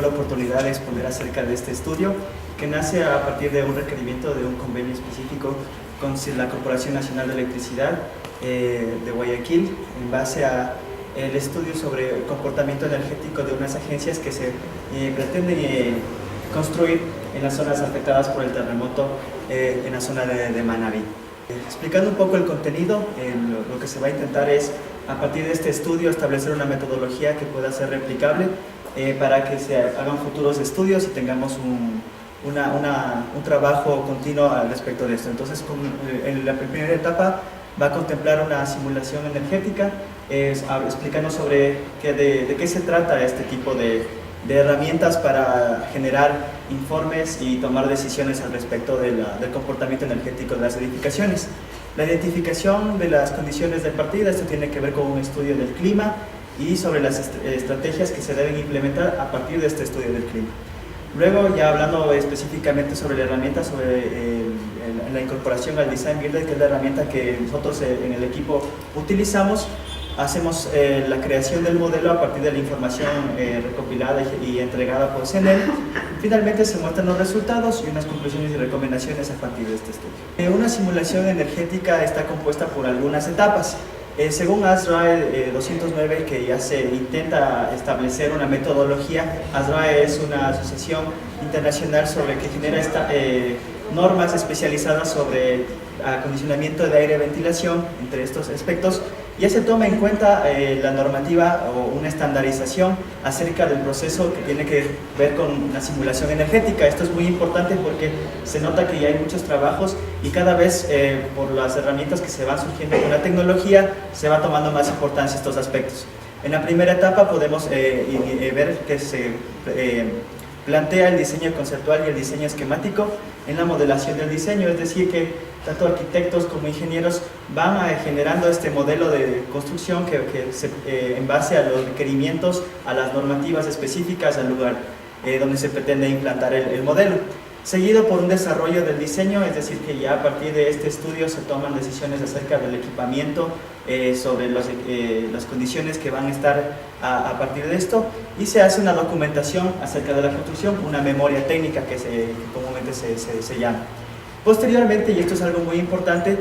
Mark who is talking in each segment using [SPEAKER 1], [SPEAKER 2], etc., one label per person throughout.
[SPEAKER 1] la oportunidad de exponer acerca de este estudio que nace a partir de un requerimiento de un convenio específico con la Corporación Nacional de Electricidad de Guayaquil, en base a el estudio sobre el comportamiento energético de unas agencias que se pretenden construir en las zonas afectadas por el terremoto en la zona de Manabí. Explicando un poco el contenido, lo que se va a intentar es, a partir de este estudio, establecer una metodología que pueda ser replicable para que se hagan futuros estudios y tengamos un trabajo continuo al respecto de esto. Entonces, en la primera etapa va a contemplar una simulación energética, explicando sobre de qué se trata este tipo de herramientas para generar informes y tomar decisiones al respecto del comportamiento energético de las edificaciones. La identificación de las condiciones de partida, esto tiene que ver con un estudio del clima y sobre las estrategias que se deben implementar a partir de este estudio del clima. Luego, ya hablando específicamente sobre la herramienta, sobre la incorporación al Design Builder, que es la herramienta que nosotros en el equipo utilizamos, hacemos la creación del modelo a partir de la información recopilada y entregada por CENEL. Finalmente se muestran los resultados y unas conclusiones y recomendaciones a partir de este estudio. Una simulación energética está compuesta por algunas etapas. Según ASRAE 209, que ya se intenta establecer una metodología, ASRAE es una asociación internacional que genera normas especializadas sobre acondicionamiento de aire y ventilación, entre estos aspectos. Ya se toma en cuenta la normativa o una estandarización acerca del proceso que tiene que ver con la simulación energética. Esto es muy importante porque se nota que ya hay muchos trabajos y cada vez por las herramientas que se van surgiendo con la tecnología se va tomando más importancia estos aspectos. En la primera etapa podemos ver que se plantea el diseño conceptual y el diseño esquemático en la modelación del diseño, es decir que tanto arquitectos como ingenieros van generando este modelo de construcción en base a los requerimientos, a las normativas específicas al lugar donde se pretende implantar el modelo. Seguido por un desarrollo del diseño, es decir que ya a partir de este estudio se toman decisiones acerca del equipamiento, sobre las condiciones que van a estar a partir de esto, y se hace una documentación acerca de la construcción, una memoria técnica que comúnmente se llama. Posteriormente, y esto es algo muy importante,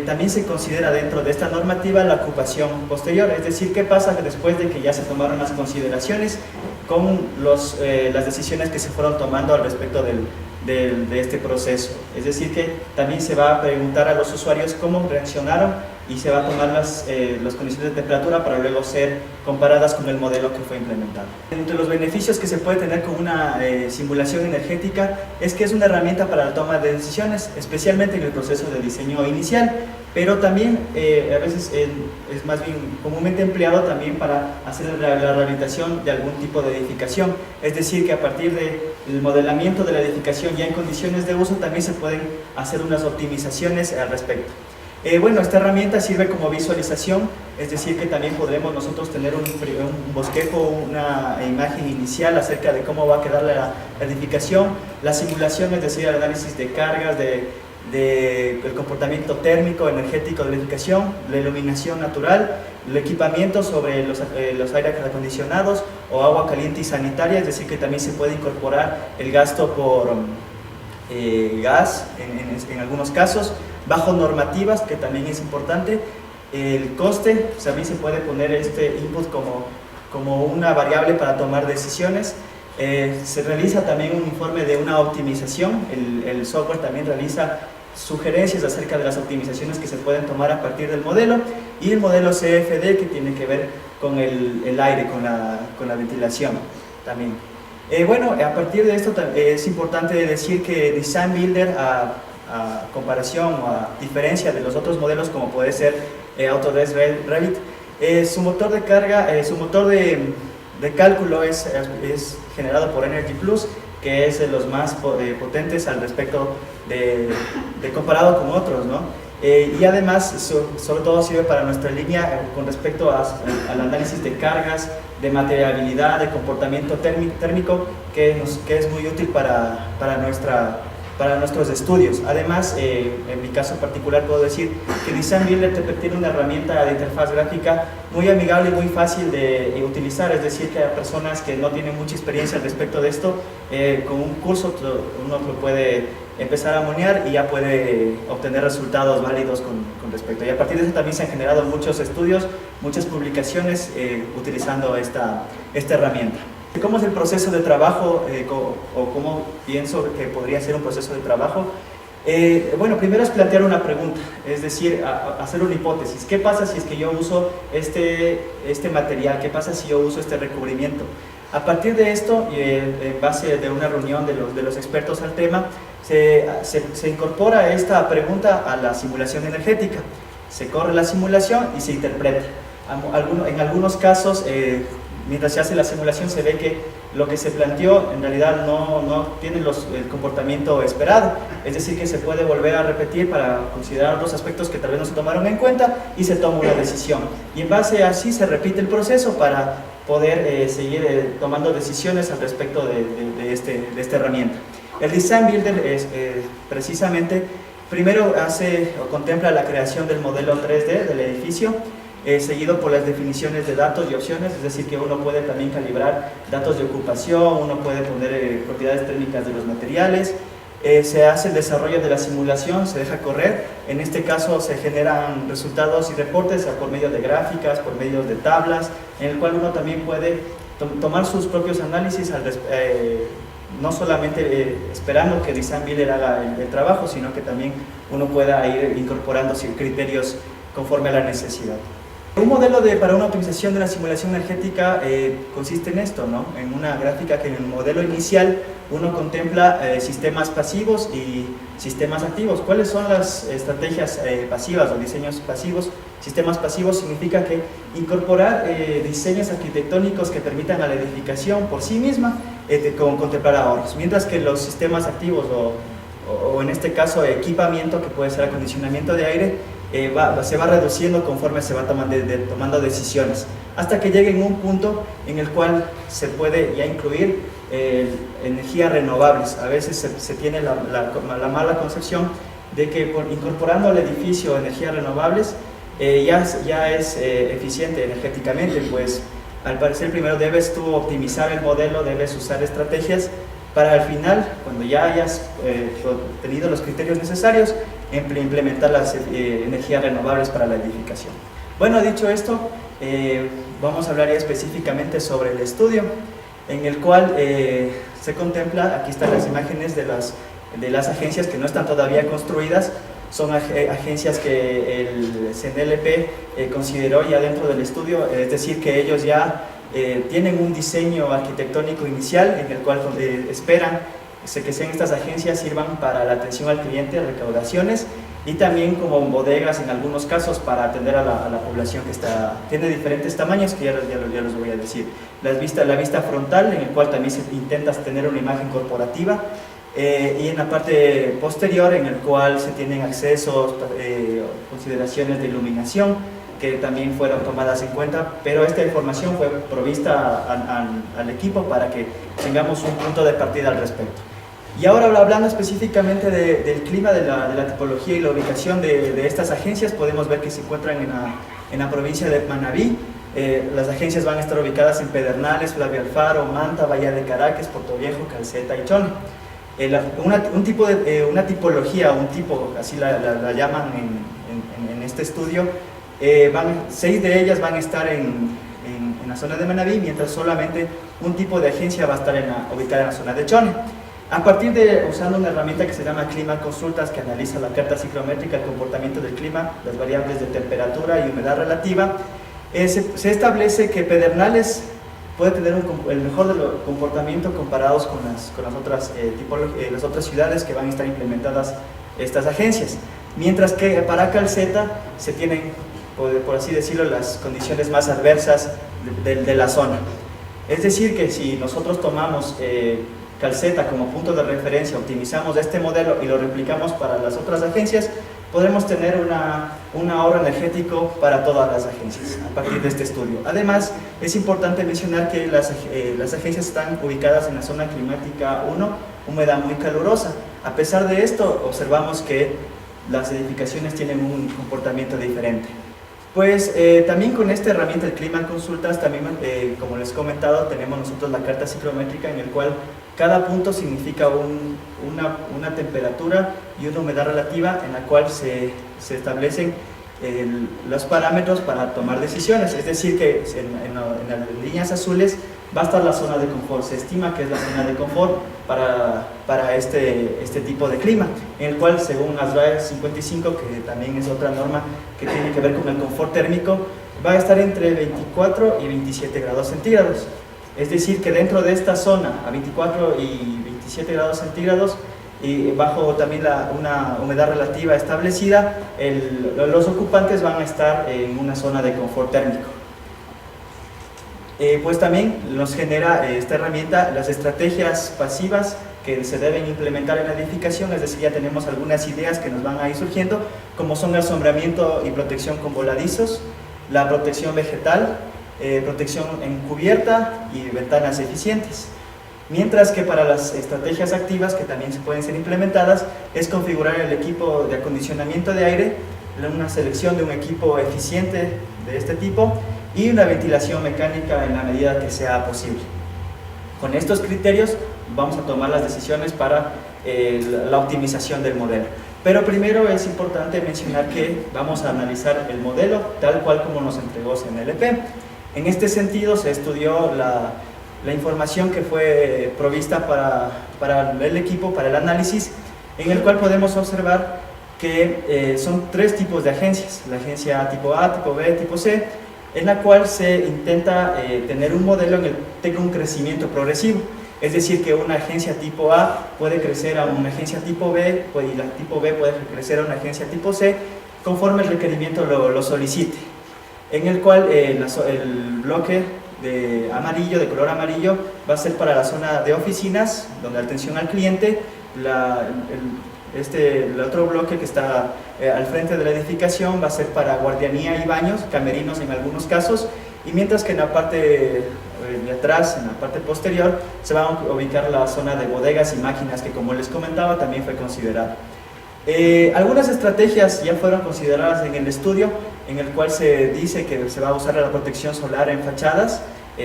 [SPEAKER 1] también se considera dentro de esta normativa la ocupación posterior, es decir, qué pasa después de que ya se tomaron las consideraciones con las decisiones que se fueron tomando al respecto de este proceso. Es decir, que también se va a preguntar a los usuarios cómo reaccionaron y se va a tomar las condiciones de temperatura para luego ser comparadas con el modelo que fue implementado. Entre los beneficios que se puede tener con una simulación energética es que es una herramienta para la toma de decisiones, especialmente en el proceso de diseño inicial, pero también a veces es más bien comúnmente empleado también para hacer la rehabilitación de algún tipo de edificación. Es decir, que a partir del modelamiento de la edificación ya en condiciones de uso también se pueden hacer unas optimizaciones al respecto. Bueno, esta herramienta sirve como visualización, es decir que también podremos nosotros tener un bosquejo, una imagen inicial acerca de cómo va a quedar la edificación, la simulación, es decir, el análisis de cargas, del comportamiento térmico, energético de la edificación, la iluminación natural, el equipamiento sobre los aire acondicionados o agua caliente y sanitaria, es decir que también se puede incorporar el gasto por gas en algunos casos, bajo normativas, que también es importante, el coste, también se puede poner este input como una variable para tomar decisiones. Se realiza también un informe de una optimización, el software también realiza sugerencias acerca de las optimizaciones que se pueden tomar a partir del modelo, y el modelo CFD, que tiene que ver con el aire, con la ventilación también. Bueno, a partir de esto es importante decir que Design Builder, a comparación o a diferencia de los otros modelos como puede ser Autodesk Revit, su motor de carga, su motor de cálculo es generado por Energy Plus, que es de los más potentes al respecto comparado con otros, ¿no? Y además, sobre todo sirve para nuestra línea con respecto al análisis de cargas, de materiabilidad, de comportamiento térmico, que es muy útil para para nuestros estudios. Además, en mi caso particular puedo decir que Design Builder tiene una herramienta de interfaz gráfica muy amigable y muy fácil de utilizar, es decir, que a personas que no tienen mucha experiencia al respecto de esto, con un curso uno lo puede empezar a monear y ya puede obtener resultados válidos con respecto. Y a partir de eso también se han generado muchos estudios, muchas publicaciones utilizando esta herramienta. ¿Cómo es el proceso de trabajo o cómo pienso que podría ser un proceso de trabajo? Bueno, primero es plantear una pregunta, es decir, hacer una hipótesis. ¿Qué pasa si es que yo uso este material? ¿Qué pasa si yo uso este recubrimiento? A partir de esto, en base de una reunión de los expertos al tema, se incorpora esta pregunta a la simulación energética. Se corre la simulación y se interpreta. En algunos casos, mientras se hace la simulación, se ve que lo que se planteó en realidad no tiene el comportamiento esperado, es decir, que se puede volver a repetir para considerar otros aspectos que tal vez no se tomaron en cuenta y se toma una decisión. Y en base a así se repite el proceso para poder seguir tomando decisiones al respecto de esta herramienta. El Design Builder es precisamente, primero contempla la creación del modelo 3D del edificio, seguido por las definiciones de datos y opciones, es decir, que uno puede también calibrar datos de ocupación, uno puede poner propiedades térmicas de los materiales, se hace el desarrollo de la simulación, se deja correr, en este caso se generan resultados y reportes por medio de gráficas, por medio de tablas, en el cual uno también puede tomar sus propios análisis, no solamente esperando que Design Builder haga el trabajo, sino que también uno pueda ir incorporando criterios conforme a la necesidad. Un modelo para una optimización de la simulación energética consiste en esto, ¿no? En una gráfica que en el modelo inicial uno contempla sistemas pasivos y sistemas activos. ¿Cuáles son las estrategias pasivas o diseños pasivos? Sistemas pasivos significa que incorporar diseños arquitectónicos que permitan a la edificación por sí misma contemplar ahorros, mientras que los sistemas activos o en este caso equipamiento, que puede ser acondicionamiento de aire, se va reduciendo conforme se va tomando decisiones, hasta que llegue en un punto en el cual se puede ya incluir energías renovables. A veces se tiene la mala concepción de que incorporando al edificio energías renovables ya es eficiente energéticamente, pues al parecer primero debes tú optimizar el modelo, debes usar estrategias para al final, cuando ya hayas tenido los criterios necesarios, implementar las energías renovables para la edificación. Bueno, dicho esto, vamos a hablar ya específicamente sobre el estudio, en el cual se contempla, aquí están las imágenes de las agencias que no están todavía construidas, son agencias que el CNLP consideró ya dentro del estudio, es decir, que ellos ya tienen un diseño arquitectónico inicial en el cual esperan que sean estas agencias sirvan para la atención al cliente, recaudaciones y también como bodegas en algunos casos para atender a la población que tiene diferentes tamaños, que ya los voy a decir. La vista frontal, en el cual también se intenta tener una imagen corporativa, y en la parte posterior en el cual se tienen accesos, consideraciones de iluminación que también fueron tomadas en cuenta, pero esta información fue provista al equipo para que tengamos un punto de partida al respecto. Y ahora hablando específicamente del clima, de la tipología y la ubicación de estas agencias, podemos ver que se encuentran en la provincia de Manabí. Las agencias van a estar ubicadas en Pedernales, Flavia Alfaro, Manta, Bahía de Caracas, Portoviejo, Calceta y Chone. Una tipología, un tipo, así la llaman en este estudio, 6 de ellas van a estar en la zona de Manabí, mientras solamente un tipo de agencia va a estar ubicada en la zona de Chone. A partir usando una herramienta que se llama Clima Consultas, que analiza la carta ciclométrica, el comportamiento del clima, las variables de temperatura y humedad relativa, se establece que Pedernales puede tener el mejor comportamiento comparados con las otras ciudades que van a estar implementadas estas agencias, mientras que para Calceta se tienen, por así decirlo, las condiciones más adversas de la zona. Es decir, que si nosotros tomamos Calceta como punto de referencia, optimizamos este modelo y lo replicamos para las otras agencias, podremos tener un ahorro energético para todas las agencias a partir de este estudio. Además, es importante mencionar que las agencias están ubicadas en la zona climática 1, humedad muy calurosa. A pesar de esto, observamos que las edificaciones tienen un comportamiento diferente. Pues también con esta herramienta del Clima Consultas, también como les he comentado, tenemos nosotros la carta ciclométrica en el cual cada punto significa una temperatura y una humedad relativa en la cual se establecen los parámetros para tomar decisiones. Es decir, que en las líneas azules va a estar la zona de confort. Se estima que es la zona de confort para este tipo de clima, en el cual, según ASRAE 55, que también es otra norma que tiene que ver con el confort térmico, va a estar entre 24 y 27 grados centígrados. Es decir, que dentro de esta zona, a 24 y 27 grados centígrados, y bajo también una humedad relativa establecida, los ocupantes van a estar en una zona de confort térmico. Pues también nos genera esta herramienta las estrategias pasivas que se deben implementar en la edificación, es decir, ya tenemos algunas ideas que nos van a ir surgiendo, como son el asombramiento y protección con voladizos, la protección vegetal, protección encubierta y ventanas eficientes. Mientras que para las estrategias activas, que también se pueden ser implementadas, es configurar el equipo de acondicionamiento de aire, una selección de un equipo eficiente de este tipo y una ventilación mecánica en la medida que sea posible. Con estos criterios vamos a tomar las decisiones para la optimización del modelo. Pero primero es importante mencionar que vamos a analizar el modelo tal cual como nos entregó CNLP. En este sentido se estudió la información que fue provista para el equipo, para el análisis, en el cual podemos observar que son tres tipos de agencias: la agencia tipo A, tipo B, tipo C, en la cual se intenta tener un modelo en el que tenga un crecimiento progresivo. Es decir, que una agencia tipo A puede crecer a una agencia tipo B, y la tipo B puede crecer a una agencia tipo C, conforme el requerimiento lo solicite. En el cual el bloque de color amarillo, va a ser para la zona de oficinas, donde la atención al cliente. El otro bloque que está al frente de la edificación va a ser para guardianía y baños, camerinos en algunos casos, y mientras que en la parte de atrás, en la parte posterior, se va a ubicar la zona de bodegas y máquinas, que como les comentaba también fue considerada. Algunas estrategias ya fueron consideradas en el estudio, en el cual se dice que se va a usar la protección solar en fachadas,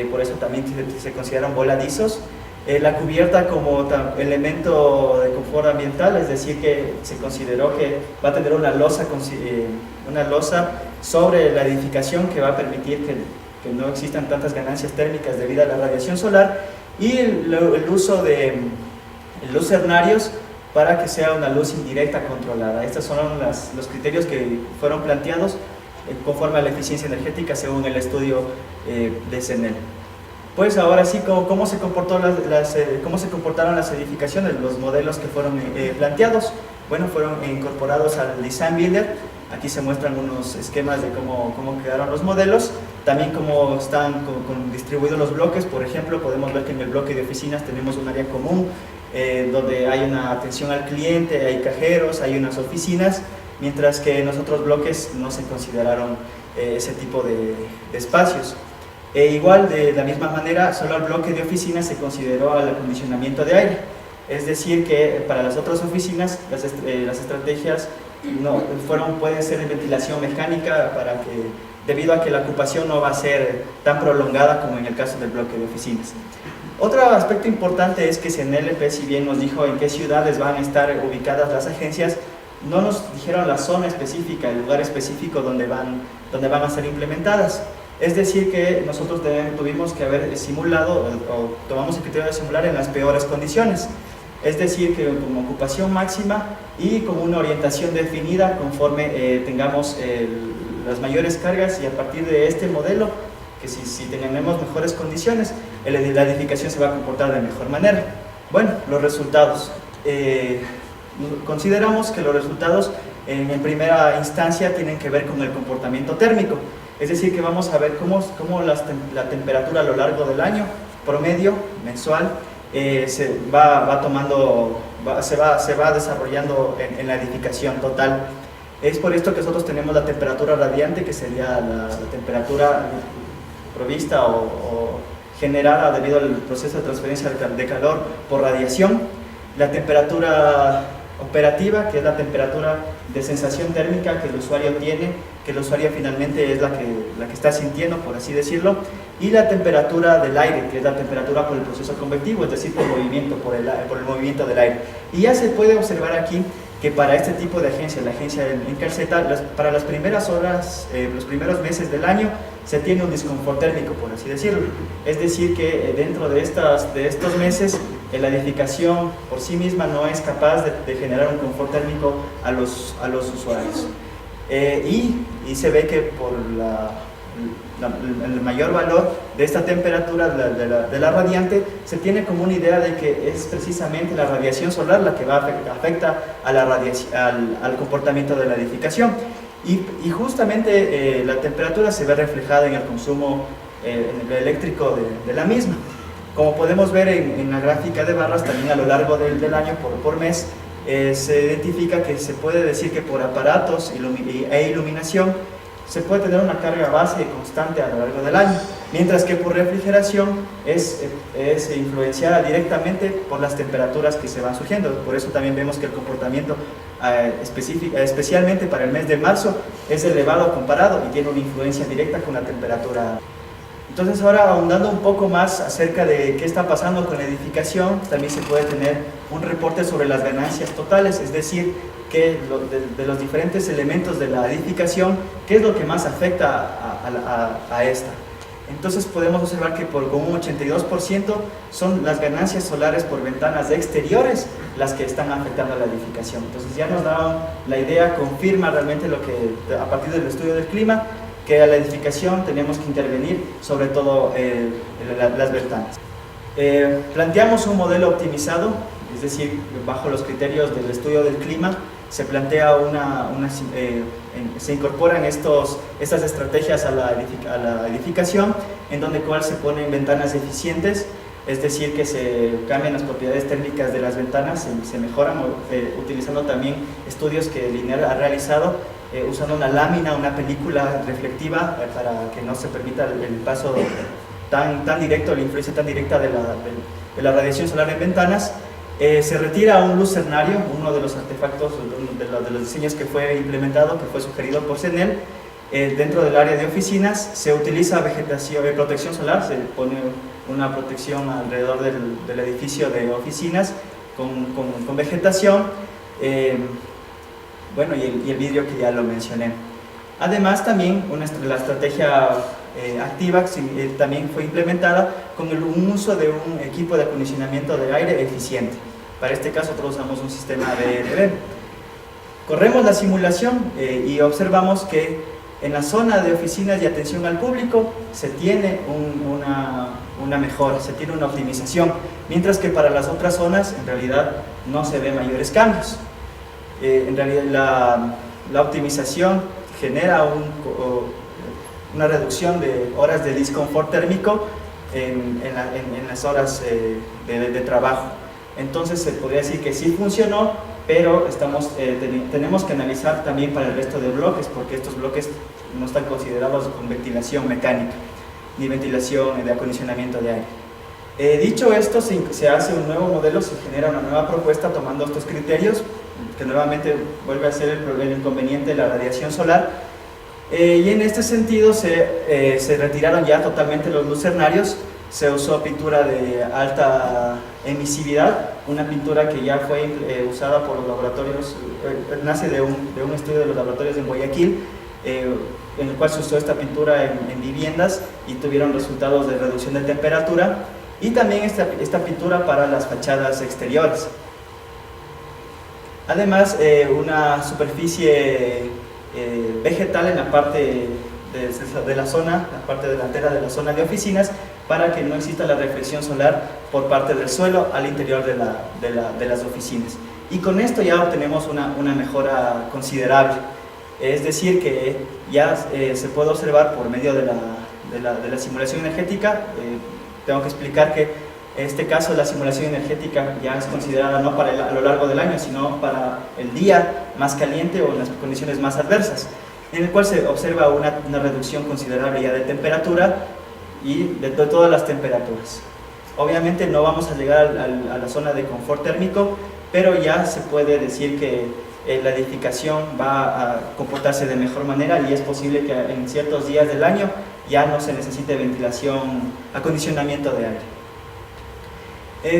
[SPEAKER 1] por eso también se consideran voladizos. La cubierta como elemento de confort ambiental, es decir, que se consideró que va a tener una losa sobre la edificación que va a permitir que no existan tantas ganancias térmicas debido a la radiación solar, y el uso de lucernarios para que sea una luz indirecta controlada. Estos son los criterios que fueron planteados conforme a la eficiencia energética según el estudio de CNEL. Pues ahora sí, ¿cómo se comportaron las edificaciones, los modelos que fueron planteados? Bueno, fueron incorporados al Design Builder. Aquí se muestran unos esquemas de cómo quedaron los modelos, también cómo están distribuidos los bloques. Por ejemplo, podemos ver que en el bloque de oficinas tenemos un área común, donde hay una atención al cliente, hay cajeros, hay unas oficinas, mientras que en los otros bloques no se consideraron ese tipo de espacios. Igual, de la misma manera, solo al bloque de oficinas se consideró el acondicionamiento de aire. Es decir, que para las otras oficinas las estrategias pueden ser de ventilación mecánica, debido a que la ocupación no va a ser tan prolongada como en el caso del bloque de oficinas. Otro aspecto importante es que CNLP, si bien nos dijo en qué ciudades van a estar ubicadas las agencias, no nos dijeron la zona específica, el lugar específico donde van a ser implementadas. Es decir, que nosotros tuvimos que haber simulado, o tomamos el criterio de simular en las peores condiciones. Es decir, que con ocupación máxima y con una orientación definida conforme tengamos las mayores cargas, y a partir de este modelo, que si tenemos mejores condiciones, la edificación se va a comportar de mejor manera. Bueno, los resultados. Consideramos que los resultados en primera instancia tienen que ver con el comportamiento térmico. Es decir, que vamos a ver cómo la temperatura a lo largo del año, promedio, mensual, se va desarrollando en la edificación total. Es por esto que nosotros tenemos la temperatura radiante, que sería la temperatura provista o generada debido al proceso de transferencia de calor por radiación. la temperatura operativa, que es la temperatura de sensación térmica que el usuario tiene, que el usuario finalmente es la que está sintiendo, por así decirlo, y la temperatura del aire, que es la temperatura por el proceso convectivo, es decir, por el movimiento del aire. Y ya se puede observar aquí que para este tipo de agencias, la agencia de Encarceta, para las primeras horas, los primeros meses del año, se tiene un disconfort térmico, por así decirlo. Es decir, que dentro de estos meses, la edificación por sí misma no es capaz de generar un confort térmico a los usuarios. Y se ve que por el mayor valor de esta temperatura de la radiante, se tiene como una idea de que es precisamente la radiación solar la que afecta al comportamiento de la edificación. Y justamente la temperatura se ve reflejada en el consumo eléctrico de la misma. Como podemos ver en la gráfica de barras, también a lo largo del año, por mes, se identifica que se puede decir que por aparatos e iluminación se puede tener una carga base constante a lo largo del año, mientras que por refrigeración es influenciada directamente por las temperaturas que se van surgiendo. Por eso también vemos que el comportamiento especialmente para el mes de marzo es elevado comparado y tiene una influencia directa con la temperatura. Entonces, ahora ahondando un poco más acerca de qué está pasando con la edificación, también se puede tener un reporte sobre las ganancias totales, es decir, que de los diferentes elementos de la edificación, qué es lo que más afecta a esta. Entonces podemos observar que con un 82% son las ganancias solares por ventanas exteriores las que están afectando a la edificación. Entonces ya nos da la idea, confirma realmente lo que a partir del estudio del clima, que a la edificación tenemos que intervenir sobre todo las ventanas. Planteamos un modelo optimizado, es decir, bajo los criterios del estudio del clima, se plantea se incorporan estas estrategias a la edificación, en donde se ponen ventanas eficientes, es decir, que se cambian las propiedades térmicas de las ventanas, se mejoran utilizando también estudios que Lineal ha realizado, usando una lámina, una película reflectiva para que no se permita el paso tan directo, la influencia tan directa de la radiación solar en ventanas. Se retira un lucernario, uno de los artefactos, de los diseños que fue implementado, que fue sugerido por CENEL. Dentro del área de oficinas se utiliza protección solar, se pone una protección alrededor del edificio de oficinas con vegetación, bueno, y el vidrio que ya lo mencioné. Además, también la estrategia activa también fue implementada con un uso de un equipo de acondicionamiento de aire eficiente. Para este caso, nosotros usamos un sistema de Corremos la simulación y observamos que en la zona de oficinas y atención al público se tiene una mejora, se tiene una optimización, mientras que para las otras zonas en realidad no se ven mayores cambios. En realidad la optimización genera una reducción de horas de disconfort térmico en las horas de trabajo. Entonces se podría decir que sí funcionó, pero tenemos que analizar también para el resto de bloques, porque estos bloques no están considerados con ventilación mecánica ni ventilación de acondicionamiento de aire. Dicho esto, se hace un nuevo modelo, se genera una nueva propuesta tomando estos criterios, que nuevamente vuelve a ser el inconveniente de la radiación solar. Y en este sentido se retiraron ya totalmente los lucernarios, se usó pintura de alta emisividad, una pintura que ya fue usada por los laboratorios, nace de un estudio de los laboratorios en Guayaquil, en el cual se usó esta pintura en viviendas y tuvieron resultados de reducción de temperatura, y también esta pintura para las fachadas exteriores. Además, una superficie vegetal en la parte de la zona, la parte delantera de la zona de oficinas, para que no exista la reflexión solar por parte del suelo al interior de las oficinas. Y con esto ya obtenemos una mejora considerable. Es decir, que ya se puede observar por medio de la simulación energética. Tengo que explicar que en este caso la simulación energética ya es considerada no a lo largo del año, sino para el día más caliente o en las condiciones más adversas, en el cual se observa una reducción considerable ya de temperatura y de todas las temperaturas. Obviamente no vamos a llegar a la zona de confort térmico, pero ya se puede decir que la edificación va a comportarse de mejor manera y es posible que en ciertos días del año ya no se necesite ventilación, acondicionamiento de aire.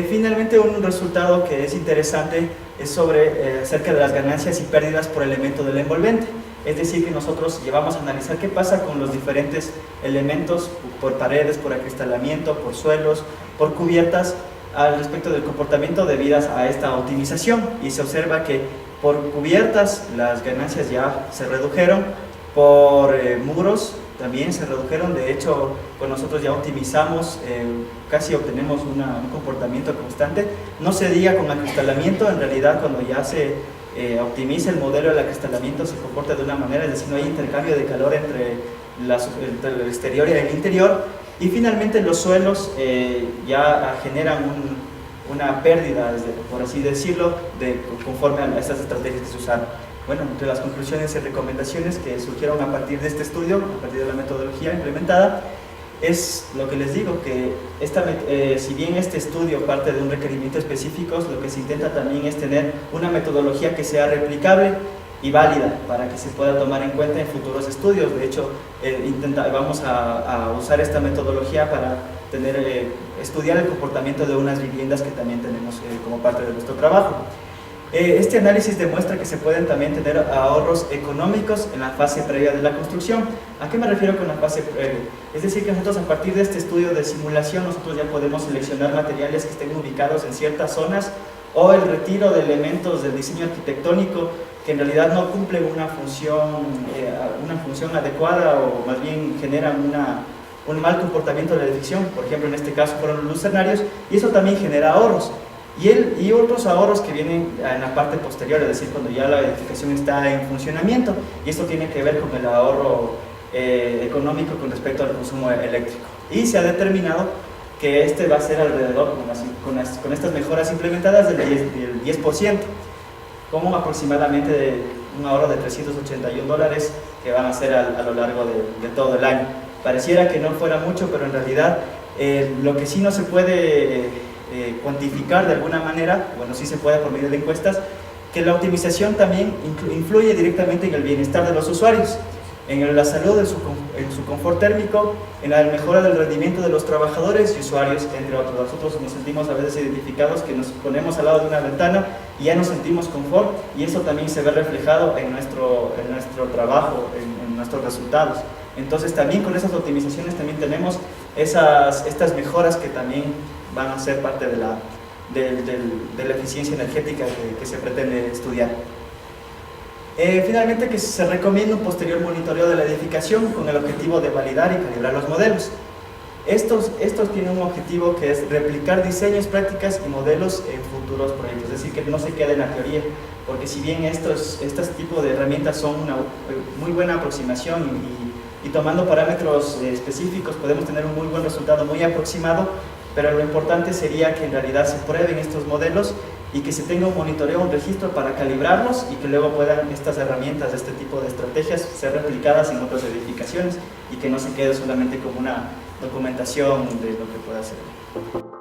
[SPEAKER 1] Finalmente, un resultado que es interesante es sobre acerca de las ganancias y pérdidas por elemento del envolvente. Es decir, que nosotros llevamos a analizar qué pasa con los diferentes elementos, por paredes, por acristalamiento, por suelos, por cubiertas, al respecto del comportamiento debido a esta optimización. Y se observa que por cubiertas las ganancias ya se redujeron, por muros también se redujeron. De hecho, pues nosotros ya optimizamos, casi obtenemos un comportamiento constante. No se diga con acristalamiento, en realidad cuando ya se optimiza el modelo del acristalamiento se comporta de una manera, es decir, no hay intercambio de calor entre el exterior y el interior. Y finalmente los suelos ya generan una pérdida, por así decirlo, conforme a estas estrategias que se usaron. Bueno, entre las conclusiones y recomendaciones que surgieron a partir de este estudio, a partir de la metodología implementada, es lo que les digo, que si bien este estudio parte de un requerimiento específico, lo que se intenta también es tener una metodología que sea replicable y válida para que se pueda tomar en cuenta en futuros estudios. De hecho, vamos a usar esta metodología para estudiar el comportamiento de unas viviendas que también tenemos como parte de nuestro trabajo. Este análisis demuestra que se pueden también tener ahorros económicos en la fase previa de la construcción. ¿A qué me refiero con la fase previa? Es decir, que nosotros a partir de este estudio de simulación nosotros ya podemos seleccionar materiales que estén ubicados en ciertas zonas, o el retiro de elementos del diseño arquitectónico que en realidad no cumplen una función adecuada, o más bien generan un mal comportamiento de la edificación. Por ejemplo, en este caso fueron los lucernarios, y eso también genera ahorros. Y otros ahorros que vienen en la parte posterior, es decir, cuando ya la edificación está en funcionamiento, y esto tiene que ver con el ahorro económico con respecto al consumo eléctrico. Y se ha determinado que este va a ser alrededor, con estas mejoras implementadas, del 10%, como aproximadamente un ahorro de $381 que van a ser a lo largo de todo el año. Pareciera que no fuera mucho, pero en realidad lo que sí no se puede cuantificar de alguna manera, bueno, sí se puede por medio de encuestas, que la optimización también influye directamente en el bienestar de los usuarios, en la salud, en su confort térmico, en la mejora del rendimiento de los trabajadores y usuarios, entre otros. Nosotros nos sentimos a veces identificados, que nos ponemos al lado de una ventana y ya nos sentimos confort, y eso también se ve reflejado en nuestro trabajo, en nuestros resultados. Entonces también con esas optimizaciones también tenemos estas mejoras que también van a ser parte de la eficiencia energética que se pretende estudiar. Finalmente, que se recomienda un posterior monitoreo de la edificación con el objetivo de validar y calibrar los modelos. Estos tienen un objetivo que es replicar diseños, prácticas y modelos en futuros proyectos, es decir, que no se quede en la teoría, porque si bien estos tipos de herramientas son una muy buena aproximación y tomando parámetros específicos podemos tener un muy buen resultado, muy aproximado, pero lo importante sería que en realidad se prueben estos modelos y que se tenga un monitoreo, un registro para calibrarlos, y que luego puedan estas herramientas, este tipo de estrategias, ser replicadas en otras edificaciones y que no se quede solamente como una documentación de lo que puede hacer.